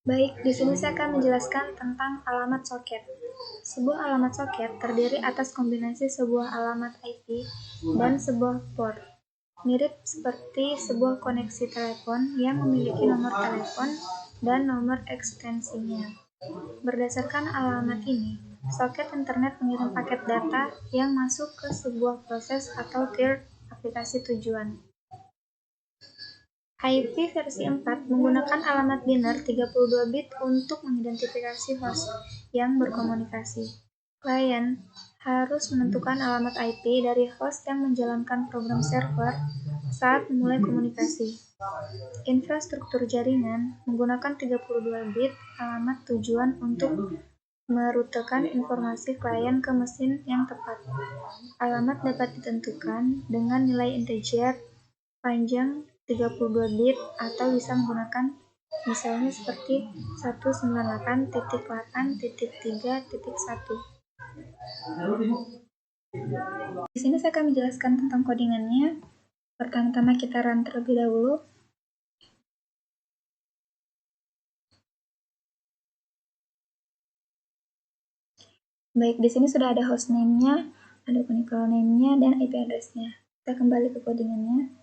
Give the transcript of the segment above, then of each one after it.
Baik, di sini saya akan menjelaskan tentang alamat soket. Sebuah alamat soket terdiri atas kombinasi sebuah alamat IP dan sebuah port. Mirip seperti sebuah koneksi telepon yang memiliki nomor telepon dan nomor ekstensinya. Berdasarkan alamat ini, soket internet mengirim paket data yang masuk ke sebuah proses atau tier aplikasi tujuan. IP versi 4 menggunakan alamat biner 32 bit untuk mengidentifikasi host yang berkomunikasi. Klien harus menentukan alamat IP dari host yang menjalankan program server saat memulai komunikasi. Infrastruktur jaringan menggunakan 32 bit alamat tujuan untuk merutekan informasi klien ke mesin yang tepat. Alamat dapat ditentukan dengan nilai integer panjang 32 bit atau bisa menggunakan misalnya seperti 198.8.3.1. Di sini saya akan menjelaskan tentang codingannya. Pertama-tama kita run terlebih dahulu. Baik, di sini sudah ada hostname-nya, ada conical name-nya, dan IP address-nya. Kita kembali ke codingannya.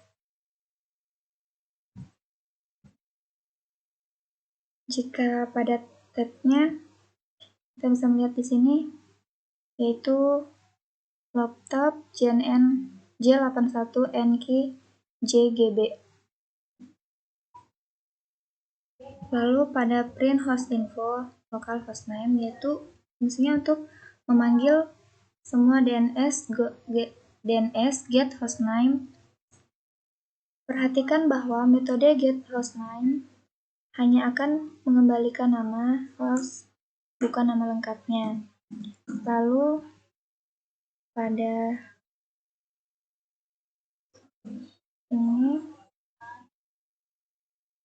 Jika pada tab-nya, kita bisa melihat di sini, yaitu laptop JNN J81NK JGB. Lalu pada print host info local hostname, yaitu fungsinya untuk memanggil semua DNS get hostname. Perhatikan bahwa metode get hostname hanya akan mengembalikan nama host, bukan nama lengkapnya. Lalu pada ini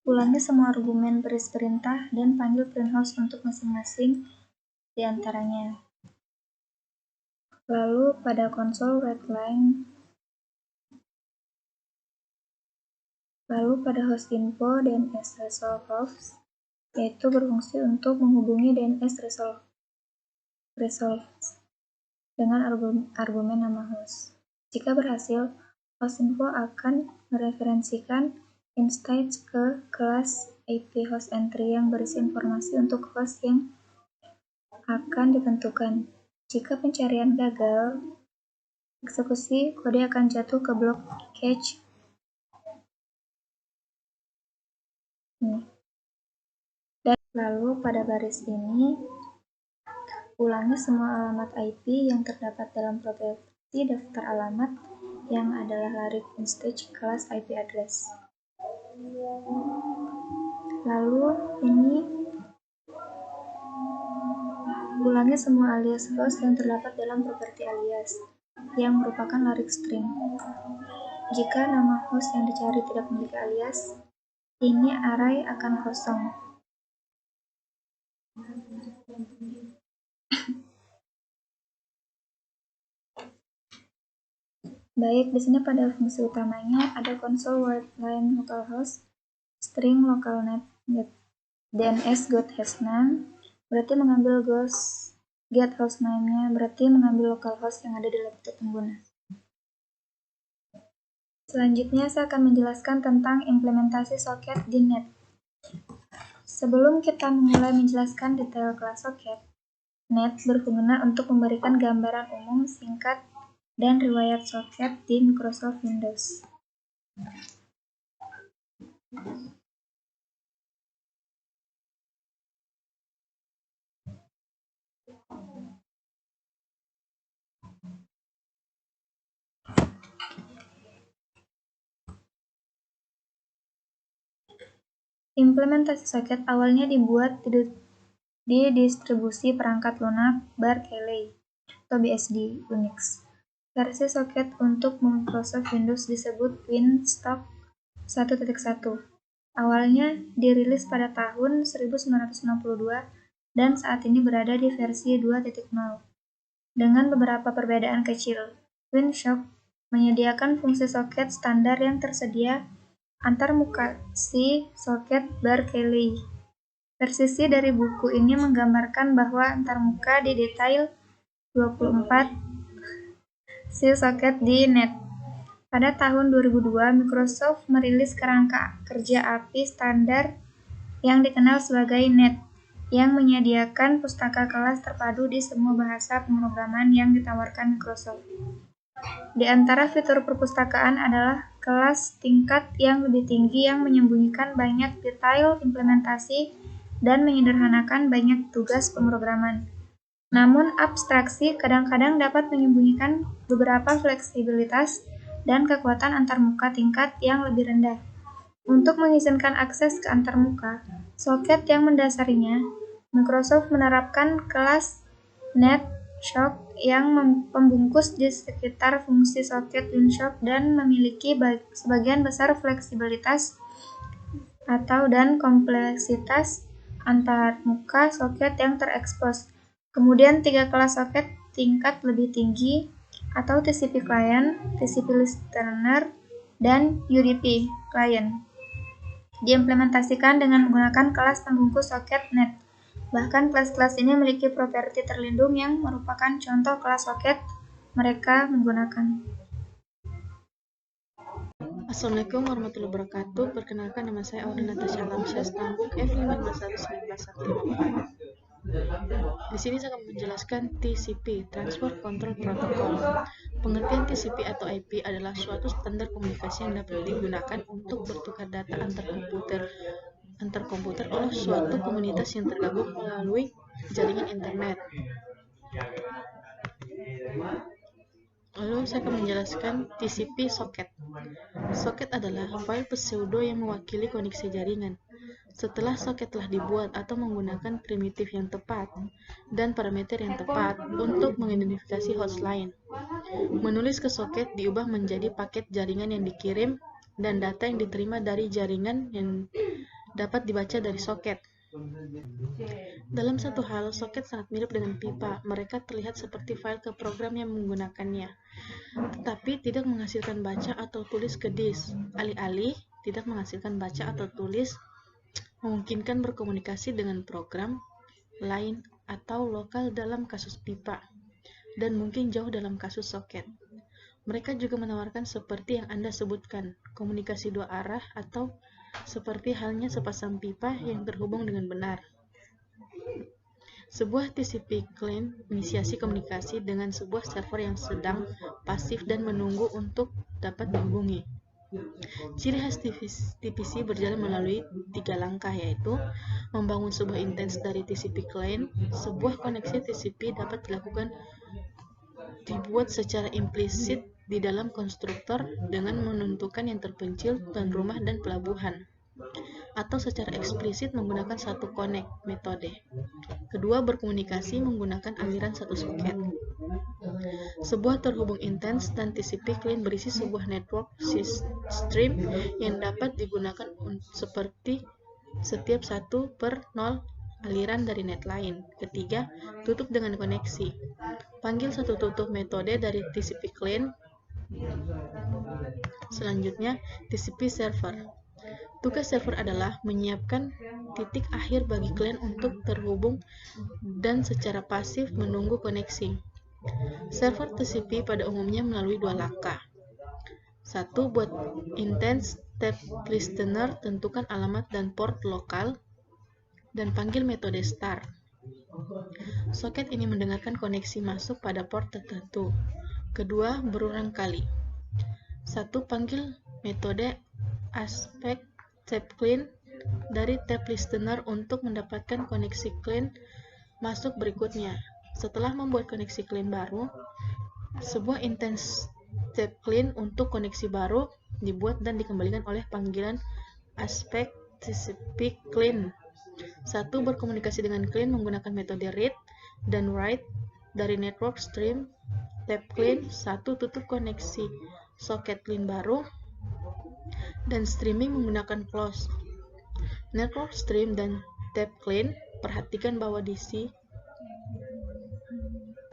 ulangi semua argumen baris perintah dan panggil print host untuk masing-masing di antaranya. Lalu pada konsol write line. Lalu pada host info DNS resolve host, yaitu berfungsi untuk menghubungi DNS resolve dengan argumen nama host. Jika berhasil, host info akan mereferensikan instance ke kelas IP host entry yang berisi informasi untuk host yang akan ditentukan. Jika pencarian gagal, eksekusi kode akan jatuh ke blok cache. Dan lalu pada baris ini, ulangi semua alamat IP yang terdapat dalam properti daftar alamat yang adalah larik instance kelas IP address. Lalu ini ulangi semua alias host yang terdapat dalam properti alias yang merupakan larik string. Jika nama host yang dicari tidak memiliki alias, ini array akan kosong. Baik, di sini pada fungsi utamanya ada console word line localhost, string localnet DNS get hostname, berarti mengambil get hostname-nya, berarti mengambil localhost yang ada di laptop pengguna. Selanjutnya saya akan menjelaskan tentang implementasi soket di net. Sebelum kita memulai menjelaskan detail kelas soket, net berguna untuk memberikan gambaran umum singkat dan riwayat soket di Microsoft Windows. Implementasi soket awalnya dibuat di distribusi perangkat lunak Berkeley atau BSD Unix. Versi soket untuk Microsoft Windows disebut WinStock 1.1. Awalnya dirilis pada tahun 1992 dan saat ini berada di versi 2.0. Dengan beberapa perbedaan kecil, WinShock menyediakan fungsi soket standar yang tersedia antarmutasi soket Berkeley. Versi C dari buku ini menggambarkan bahwa antarmuka di detail 24 soket di net. Pada tahun 2002, Microsoft merilis kerangka kerja API standar yang dikenal sebagai NET, yang menyediakan pustaka kelas terpadu di semua bahasa pemrograman yang ditawarkan Microsoft. Di antara fitur perpustakaan adalah kelas tingkat yang lebih tinggi yang menyembunyikan banyak detail implementasi dan menyederhanakan banyak tugas pemrograman. Namun, abstraksi kadang-kadang dapat menyembunyikan beberapa fleksibilitas dan kekuatan antarmuka tingkat yang lebih rendah. Untuk mengizinkan akses ke antarmuka soket yang mendasarinya, Microsoft menerapkan kelas NetShock yang membungkus di sekitar fungsi soket WinShock dan memiliki sebagian besar fleksibilitas dan kompleksitas antarmuka soket yang terekspos. Kemudian 3 kelas soket tingkat lebih tinggi atau TCP Client, TCP Listener, dan UDP Client diimplementasikan dengan menggunakan kelas pembungkus soket NET. Bahkan kelas-kelas ini memiliki properti terlindung yang merupakan contoh kelas soket mereka menggunakan. Assalamualaikum warahmatullahi wabarakatuh. Perkenalkan, nama saya Audrey Natasha Alamsyah, stambuk F5511954. Di sini saya akan menjelaskan TCP, Transport Control Protocol. Pengertian TCP atau IP adalah suatu standar komunikasi yang dapat digunakan untuk bertukar data antar komputer oleh suatu komunitas yang tergabung melalui jaringan internet. Lalu saya akan menjelaskan TCP soket. Soket adalah file pseudo yang mewakili koneksi jaringan. Setelah soket telah dibuat atau menggunakan primitif yang tepat dan parameter yang tepat untuk mengidentifikasi host lain. Menulis ke soket diubah menjadi paket jaringan yang dikirim dan data yang diterima dari jaringan yang dapat dibaca dari soket. Dalam satu hal, soket sangat mirip dengan pipa. Mereka terlihat seperti file ke program yang menggunakannya, tetapi tidak menghasilkan baca atau tulis ke disk. Alih-alih tidak menghasilkan baca atau tulis, memungkinkan berkomunikasi dengan program lain atau lokal dalam kasus pipa, dan mungkin jauh dalam kasus soket. Mereka juga menawarkan seperti yang Anda sebutkan, komunikasi dua arah atau seperti halnya sepasang pipa yang terhubung dengan benar. Sebuah TCP client inisiasi komunikasi dengan sebuah server yang sedang pasif dan menunggu untuk dapat dihubungi. Ciri khas TPC berjalan melalui 3 langkah, yaitu membangun sebuah intens dari TCP client. Sebuah koneksi TCP dapat dibuat secara implisit di dalam konstruktor dengan menentukan yang terpencil, tuan rumah, dan pelabuhan, atau secara eksplisit menggunakan satu connect metode. Kedua, berkomunikasi menggunakan aliran satu soket. Sebuah terhubung intens dan TCP client berisi sebuah network stream yang dapat digunakan seperti setiap 1/0 aliran dari net lain. Ketiga, tutup dengan koneksi. Panggil satu tutup metode dari TCP client. Selanjutnya, TCP server. Tugas server adalah menyiapkan titik akhir bagi klien untuk terhubung dan secara pasif menunggu koneksi. Server TCP pada umumnya melalui 2 langkah. 1. Buat intense tape listener, tentukan alamat dan port lokal, dan panggil metode start. Soket ini mendengarkan koneksi masuk pada port tertentu. Kedua, berulang kali. 1. Panggil metode aspek tape client dari tape listener untuk mendapatkan koneksi client masuk berikutnya. Setelah membuat koneksi client baru, sebuah intense tape client untuk koneksi baru dibuat dan dikembalikan oleh panggilan aspek TCP client. 1. Berkomunikasi dengan client menggunakan metode read dan write dari network stream tape client. 1. Tutup koneksi soket client baru dan streaming menggunakan close network stream dan tape client. Perhatikan bahwa DC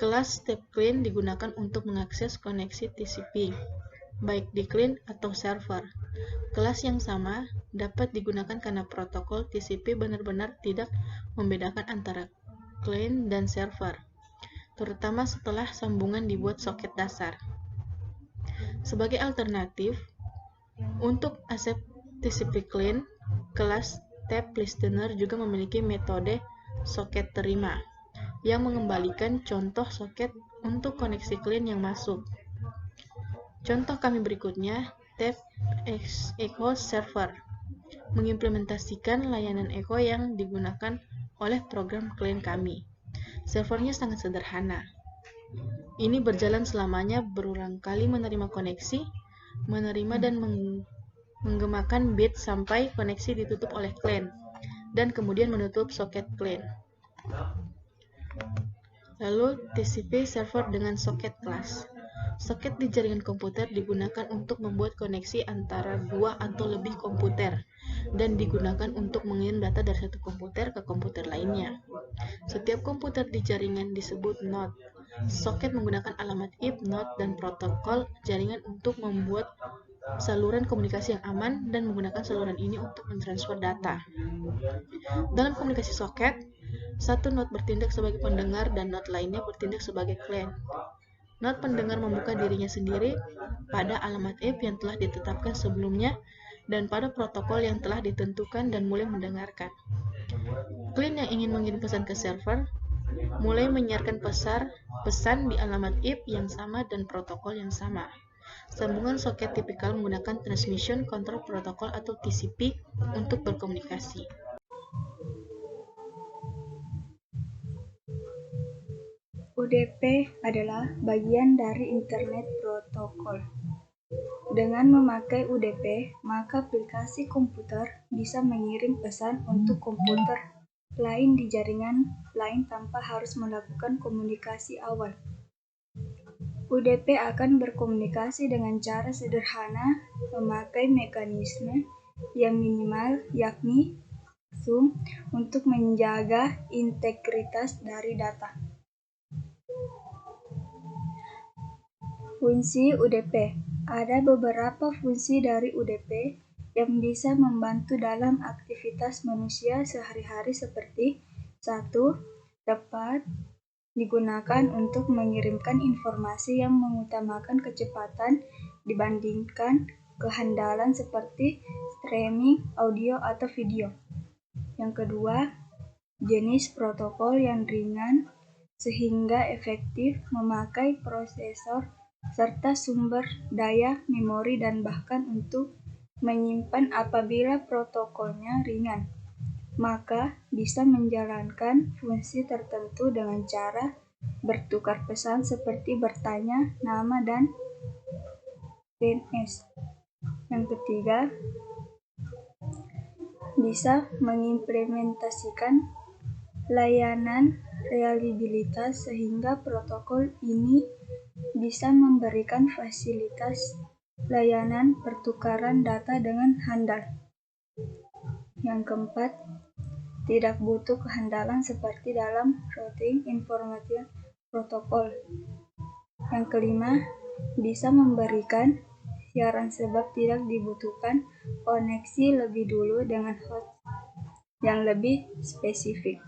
kelas tape client digunakan untuk mengakses koneksi TCP, baik di client atau server. Kelas yang sama dapat digunakan karena protokol TCP benar-benar tidak membedakan antara klien dan server, terutama setelah sambungan dibuat soket dasar. Sebagai alternatif, untuk ASEP TCP client, kelas Tab Listener juga memiliki metode soket terima, yang mengembalikan contoh soket untuk koneksi klien yang masuk. Contoh kami berikutnya, Tab Echo Server, mengimplementasikan layanan Echo yang digunakan oleh program klien kami. Servernya sangat sederhana. Ini berjalan selamanya berulang kali menerima koneksi, menerima dan menggemakan bit sampai koneksi ditutup oleh klien, dan kemudian menutup soket klien. Lalu TCP server dengan soket kelas. Soket di jaringan komputer digunakan untuk membuat koneksi antara dua atau lebih komputer dan digunakan untuk mengirim data dari satu komputer ke komputer lainnya. Setiap komputer di jaringan disebut node. Soket menggunakan alamat IP, node, dan protokol jaringan untuk membuat saluran komunikasi yang aman dan menggunakan saluran ini untuk mentransfer data. Dalam komunikasi soket, satu node bertindak sebagai pendengar dan node lainnya bertindak sebagai klien. Node pendengar membuka dirinya sendiri pada alamat IP yang telah ditetapkan sebelumnya dan pada protokol yang telah ditentukan dan mulai mendengarkan. Klien yang ingin mengirim pesan ke server mulai menyiarkan pesan di alamat IP yang sama dan protokol yang sama. Sambungan soket tipikal menggunakan Transmission Control Protocol atau TCP untuk berkomunikasi. UDP adalah bagian dari Internet Protocol. Dengan memakai UDP, maka aplikasi komputer bisa mengirim pesan untuk komputer lain di jaringan lain tanpa harus melakukan komunikasi awal. UDP akan berkomunikasi dengan cara sederhana memakai mekanisme yang minimal, yakni sum, untuk menjaga integritas dari data. Fungsi UDP. Ada beberapa fungsi dari UDP yang bisa membantu dalam aktivitas manusia sehari-hari seperti 1. Dapat digunakan untuk mengirimkan informasi yang mengutamakan kecepatan dibandingkan kehandalan seperti streaming audio atau video. Yang kedua, jenis protokol yang ringan sehingga efektif memakai prosesor serta sumber daya memori dan bahkan untuk menyimpan apabila protokolnya ringan, maka bisa menjalankan fungsi tertentu dengan cara bertukar pesan seperti bertanya nama dan DNS. Yang ketiga, bisa mengimplementasikan layanan reliabilitas sehingga protokol ini bisa memberikan fasilitas layanan pertukaran data dengan handal. Yang keempat, tidak butuh kehandalan seperti dalam routing information protokol. Yang kelima, bisa memberikan siaran sebab tidak dibutuhkan koneksi lebih dulu dengan host yang lebih spesifik.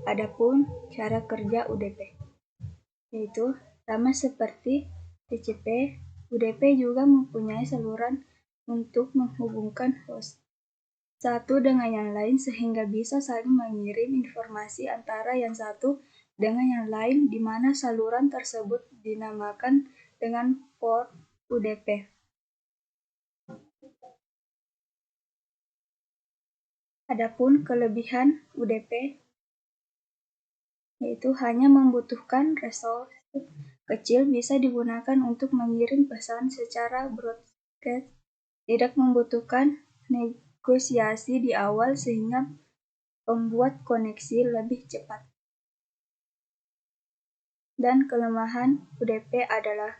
Adapun cara kerja UDP, yaitu sama seperti TCP, UDP juga mempunyai saluran untuk menghubungkan host satu dengan yang lain sehingga bisa saling mengirim informasi antara yang satu dengan yang lain di mana saluran tersebut dinamakan dengan port UDP. Adapun kelebihan UDP yaitu hanya membutuhkan resolusi kecil, bisa digunakan untuk mengirim pesan secara broadcast, tidak membutuhkan negosiasi di awal sehingga membuat koneksi lebih cepat. Dan kelemahan UDP adalah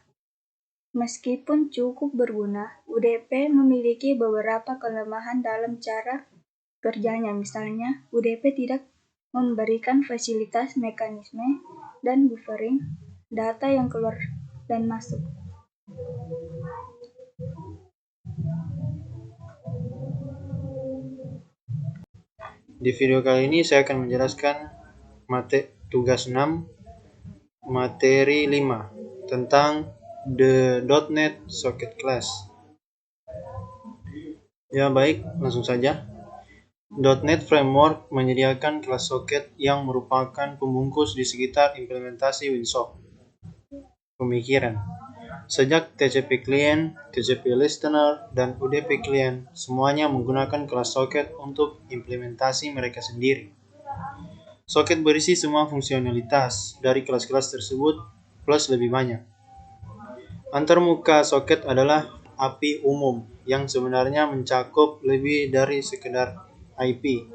meskipun cukup berguna, UDP memiliki beberapa kelemahan dalam cara kerjanya. Misalnya, UDP tidak memberikan fasilitas mekanisme dan buffering data yang keluar dan masuk. Di video kali ini saya akan menjelaskan tugas 6 materi 5 tentang the .NET Socket Class. Ya baik, langsung saja. .NET Framework menyediakan kelas socket yang merupakan pembungkus di sekitar implementasi WinSock. Pemikiran. Sejak TCP Client, TCP Listener, dan UDP Client, semuanya menggunakan kelas socket untuk implementasi mereka sendiri. Socket berisi semua fungsionalitas dari kelas-kelas tersebut plus lebih banyak. Antarmuka socket adalah API umum yang sebenarnya mencakup lebih dari sekedar IP.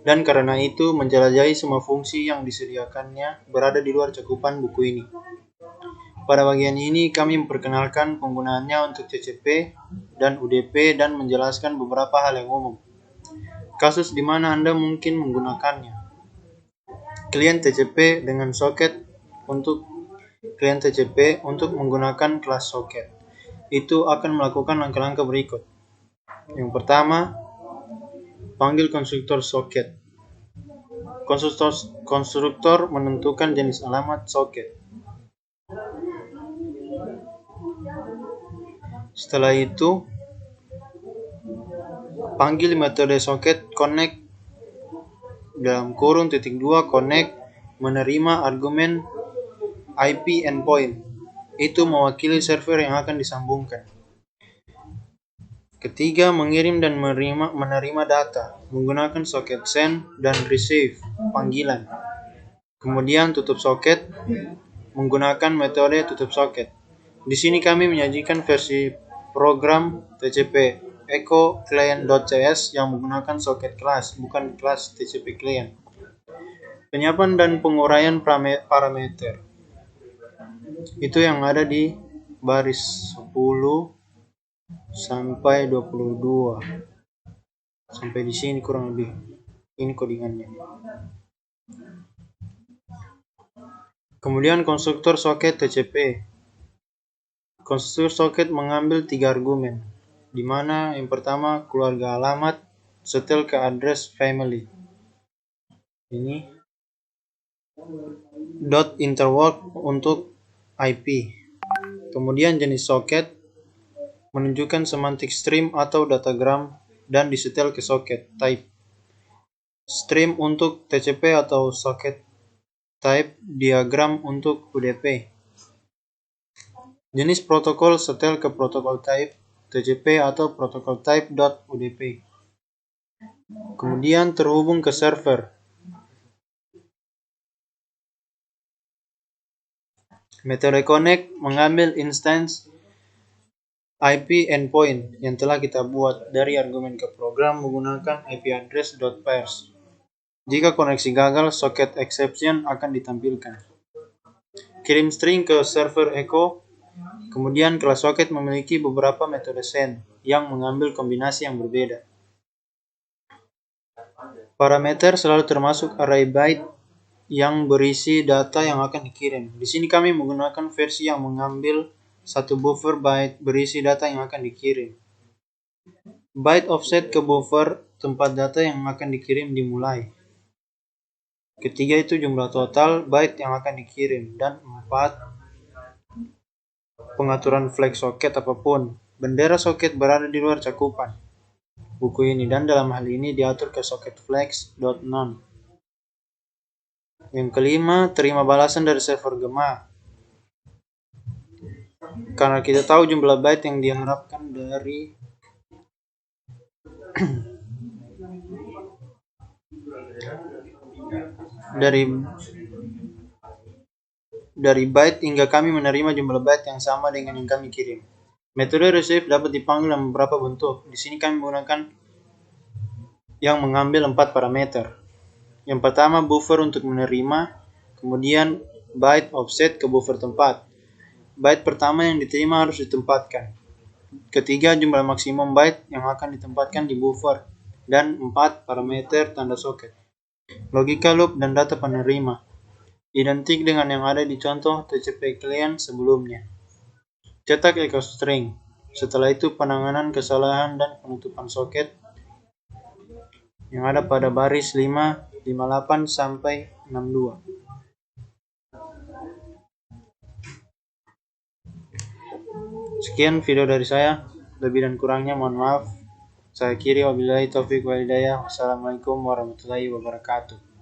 Dan karena itu menjelajahi semua fungsi yang disediakannya berada di luar cakupan buku ini. Pada bagian ini kami memperkenalkan penggunaannya untuk TCP dan UDP dan menjelaskan beberapa hal yang umum. Kasus di mana Anda mungkin menggunakannya. Klien TCP dengan socket untuk klien TCP untuk menggunakan kelas socket. Itu akan melakukan langkah-langkah berikut. Yang pertama, panggil konstruktor socket. Konstruktor menentukan jenis alamat socket. Setelah itu, panggil metode socket connect (-2 connect) menerima argumen IP endpoint. Itu mewakili server yang akan disambungkan. Ketiga, mengirim dan menerima data menggunakan socket send dan receive panggilan. Kemudian tutup socket menggunakan metode tutup socket. Di sini kami menyajikan versi program TCP Echo Client.cs yang menggunakan socket class, bukan kelas TCP Client. Penyiapan dan penguraian parameter. Itu yang ada di baris 10 sampai 22. Sampai di sini kurang lebih. Ini codingannya. Kemudian konstruktor socket TCP. Konstruktor socket mengambil 3 argumen, di mana yang pertama keluarga alamat setel ke address family. Ini .interwork untuk IP. Kemudian jenis socket menunjukkan semantic stream atau datagram dan disetel ke socket type. Stream untuk TCP atau socket type, diagram untuk UDP. Jenis protokol setel ke protokol type TCP atau protokol type.udp. Kemudian terhubung ke server. Metode connect mengambil instance IP endpoint yang telah kita buat dari argumen ke program menggunakan IP address.pairs. Jika koneksi gagal, socket exception akan ditampilkan. Kirim string ke server echo. Kemudian kelas socket memiliki beberapa metode send yang mengambil kombinasi yang berbeda. Parameter selalu termasuk array byte yang berisi data yang akan dikirim. Di sini kami menggunakan versi yang mengambil satu buffer byte berisi data yang akan dikirim. Byte offset ke buffer tempat data yang akan dikirim dimulai. Ketiga itu jumlah total byte yang akan dikirim. Dan 4, pengaturan flag socket apapun. Bendera socket berada di luar cakupan buku ini dan dalam hal ini diatur ke socket flags.none. Yang kelima, terima balasan dari server Gema. Karena kita tahu jumlah byte yang diharapkan dari byte hingga kami menerima jumlah byte yang sama dengan yang kami kirim. Metode receive dapat dipanggil dalam beberapa bentuk. Di sini kami menggunakan yang mengambil 4 parameter. Yang pertama buffer untuk menerima, kemudian byte offset ke buffer tempat. Byte pertama yang diterima harus ditempatkan. Ketiga, jumlah maksimum byte yang akan ditempatkan di buffer. Dan 4, parameter tanda socket. Logika loop dan data penerima. Identik dengan yang ada di contoh TCP client sebelumnya. Cetak echo string. Setelah itu penanganan kesalahan dan penutupan socket. yang ada pada baris 5, 58 sampai 62. Sekian video dari saya, lebih dan kurangnya mohon maaf. Saya akhiri, wabillahi taufiq wal hidayah. Wassalamualaikum warahmatullahi wabarakatuh.